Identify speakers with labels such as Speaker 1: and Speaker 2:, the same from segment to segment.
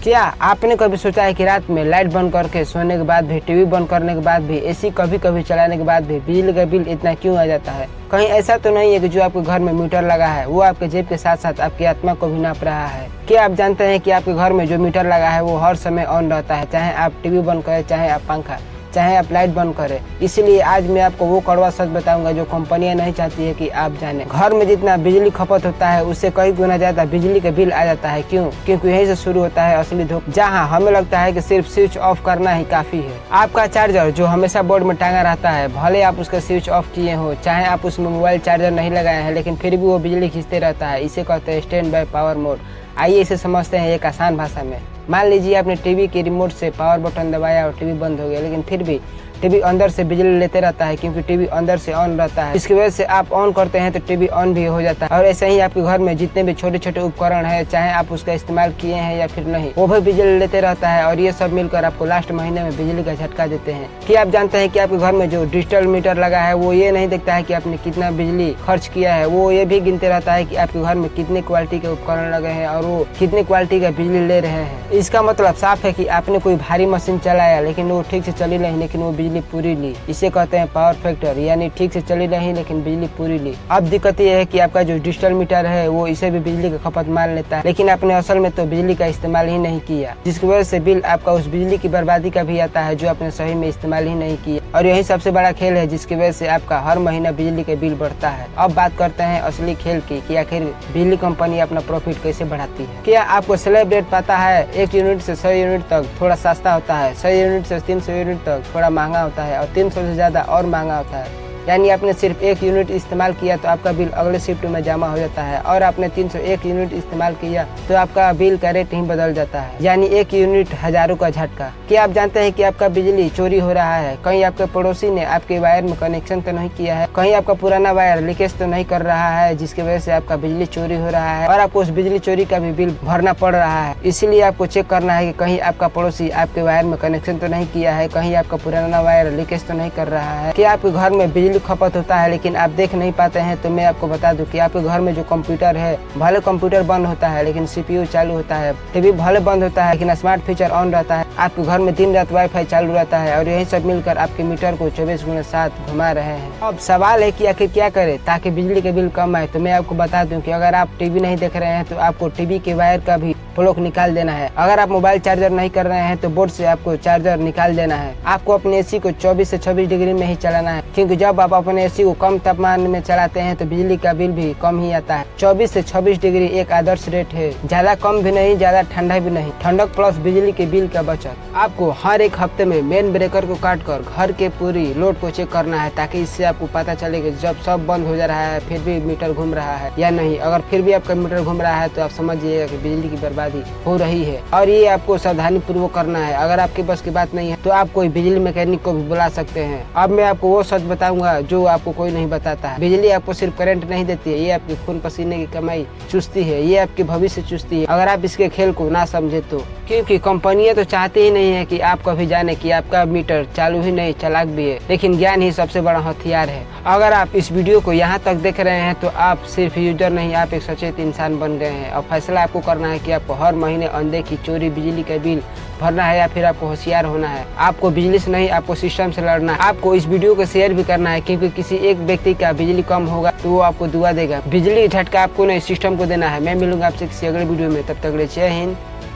Speaker 1: क्या आपने कभी सोचा है कि रात में लाइट बंद करके सोने के बाद भी, टीवी बंद करने के बाद भी, एसी कभी कभी चलाने के बाद भी बिजली का बिल इतना क्यों आ जाता है? कहीं ऐसा तो नहीं है कि जो आपके घर में मीटर लगा है वो आपके जेब के साथ साथ आपकी आत्मा को भी नाप रहा है? क्या आप जानते हैं कि आपके घर में जो मीटर लगा है वो हर समय ऑन रहता है, चाहे आप टीवी बंद करें, चाहे आप पंखा, चाहे आप लाइट बंद करें। इसीलिए आज मैं आपको वो कड़वा सच बताऊंगा जो कंपनियां नहीं चाहती है कि आप जाने। घर में जितना बिजली खपत होता है उससे कई गुना ज्यादा बिजली का बिल आ जाता है। क्यों? क्योंकि यहीं से शुरू होता है असली धोखा, जहां हमें लगता है कि सिर्फ स्विच ऑफ करना ही काफी है। आपका चार्जर जो हमेशा बोर्ड में टांगा रहता है, भले आप उसका स्विच ऑफ किए हो, चाहे आप उसमें मोबाइल चार्जर नहीं लगाए हैं, लेकिन फिर भी वो बिजली खींचते रहता है। इसे कहते हैं स्टैंड बाय पावर मोड। आइए इसे समझते हैं एक आसान भाषा में। मान लीजिए आपने टीवी के रिमोट से पावर बटन दबाया और टीवी बंद हो गया, लेकिन फिर भी टीवी अंदर से बिजली लेते रहता है, क्योंकि टीवी अंदर से ऑन रहता है। इसकी वजह से आप ऑन करते हैं तो टीवी ऑन भी हो जाता है। और ऐसे ही आपके घर में जितने भी छोटे छोटे उपकरण है, चाहे आप उसका इस्तेमाल किए हैं या फिर नहीं, वो भी बिजली लेते रहता है। और ये सब मिलकर आपको लास्ट महीने में बिजली का झटका देते हैं। क्या आप जानते हैं कि आपके घर में जो डिजिटल मीटर लगा है वो ये नहीं देखता है कि आपने कितना बिजली खर्च किया है, वो ये भी गिनते रहता है कि आपके घर में कितने क्वालिटी के उपकरण लगे हैं और वो कितने क्वालिटी का बिजली ले रहे हैं। इसका मतलब साफ है कि आपने कोई भारी मशीन चलाया लेकिन वो ठीक से चली नहीं, लेकिन वो बिजली पूरी ली। इसे कहते हैं पावर फैक्टर, यानी ठीक से चली नहीं लेकिन बिजली पूरी ली। अब दिक्कत यह है कि आपका जो डिजिटल मीटर है वो इसे भी बिजली का खपत मान लेता है, लेकिन आपने असल में तो बिजली का इस्तेमाल ही नहीं किया, जिसकी वजह से बिल आपका उस बिजली की बर्बादी का भी आता है जो आपने सही में इस्तेमाल ही नहीं किया। और यही सबसे बड़ा खेल है जिसकी वजह से आपका हर महीना बिजली का बिल बढ़ता है। अब बात करते हैं असली खेल की कि आखिर बिजली कंपनी अपना प्रॉफिट कैसे बढ़ाती है। क्या आपको स्लैब रेट पता है? 1 यूनिट से 100 यूनिट तक थोड़ा सस्ता होता है, 100 यूनिट से 300 यूनिट तक थोड़ा महंगा होता है, और 300 से ज्यादा और महंगा होता है। यानी आपने सिर्फ 1 यूनिट इस्तेमाल किया तो आपका बिल अगले शिफ्ट में जमा हो जाता है, और आपने 301 यूनिट इस्तेमाल किया तो आपका बिल का रेट ही बदल जाता है। यानी 1 यूनिट हजारों का झटका। क्या आप जानते हैं कि आपका बिजली चोरी हो रहा है? कहीं आपके पड़ोसी ने आपके वायर में कनेक्शन तो नहीं किया है, कहीं आपका पुराना वायर लीकेज तो नहीं कर रहा है जिसकी वजह से आपका बिजली चोरी हो रहा है और आपको उस बिजली चोरी का भी बिल भरना पड़ रहा है। इसीलिए आपको चेक करना है कि कहीं आपका पड़ोसी आपके वायर में कनेक्शन तो नहीं किया है, कहीं आपका पुराना वायर लीकेज तो नहीं कर रहा है। क्या आपके घर में बिजली खपत होता है लेकिन आप देख नहीं पाते हैं? तो मैं आपको बता दूं कि आपके घर में जो कंप्यूटर है, भले कंप्यूटर बंद होता है लेकिन सीपीयू चालू होता है, टीवी भले बंद होता है लेकिन स्मार्ट फीचर ऑन रहता है, आपके घर में दिन रात वाईफाई चालू रहता है, और यही सब मिलकर आपके मीटर को 24/7 घुमा रहे हैं। अब सवाल है कि आखिर क्या करें ताकि बिजली के बिल कम आए? तो मैं आपको बता दूं कि अगर आप टीवी नहीं देख रहे हैं तो आपको टीवी के वायर का भी प्लग निकाल देना है। अगर आप मोबाइल चार्जर नहीं कर रहे हैं तो बोर्ड से आपको चार्जर निकाल देना है। आपको अपने एसी को 24 से 26 डिग्री में ही चलाना है, क्योंकि जब आप अपने एसी को कम तापमान में चलाते हैं तो बिजली का बिल भी कम ही आता है। 24 से 26 डिग्री एक आदर्श रेट है, ज्यादा कम भी नहीं, ज्यादा ठंडा भी नहीं। ठंडक प्लस बिजली के बिल का बचत। आपको हर एक हफ्ते में मेन ब्रेकर को काट कर घर के पूरी लोड को चेक करना है, ताकि इससे आपको पता चले कि जब सब बंद हो जा रहा है फिर भी मीटर घूम रहा है या नहीं। अगर फिर भी आपका मीटर घूम रहा है तो आप समझिएगा कि बिजली की बर्बादी हो रही है, और ये आपको सावधानी पूर्वक करना है। अगर आपके बस की बात नहीं है तो आप कोई बिजली मैकेनिक को भी बुला सकते हैं। अब मैं आपको वो सच बताऊंगा जो आपको कोई नहीं बताता है। बिजली आपको सिर्फ करंट नहीं देती है, ये आपके खून पसीने की कमाई चूसती है, ये आपके भविष्य चूसती है अगर आप इसके खेल को ना समझे तो। क्योंकि कंपनियां तो चाहती ही नहीं है कि आप कभी जाने कि आपका मीटर चालू ही नहीं चालाक भी है, लेकिन ज्ञान ही सबसे बड़ा हथियार है। अगर आप इस वीडियो को यहाँ तक देख रहे हैं तो आप सिर्फ यूजर नहीं, आप एक सचेत इंसान बन गए हैं। और फैसला आपको करना है कि आपको हर महीने अनदेखी, चोरी, बिजली का बिल भरना है या फिर आपको होशियार होना है। आपको बिजली से नहीं, आपको सिस्टम से लड़ना है। आपको इस वीडियो को शेयर भी करना है, क्योंकि किसी एक व्यक्ति का बिजली कम होगा तो वो आपको दुआ देगा। बिजली का झटका आपको नहीं, सिस्टम को देना है। मैं मिलूंगा आपसे किसी अगले वीडियो में, तब तक जय हिंद,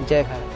Speaker 1: जय भारत।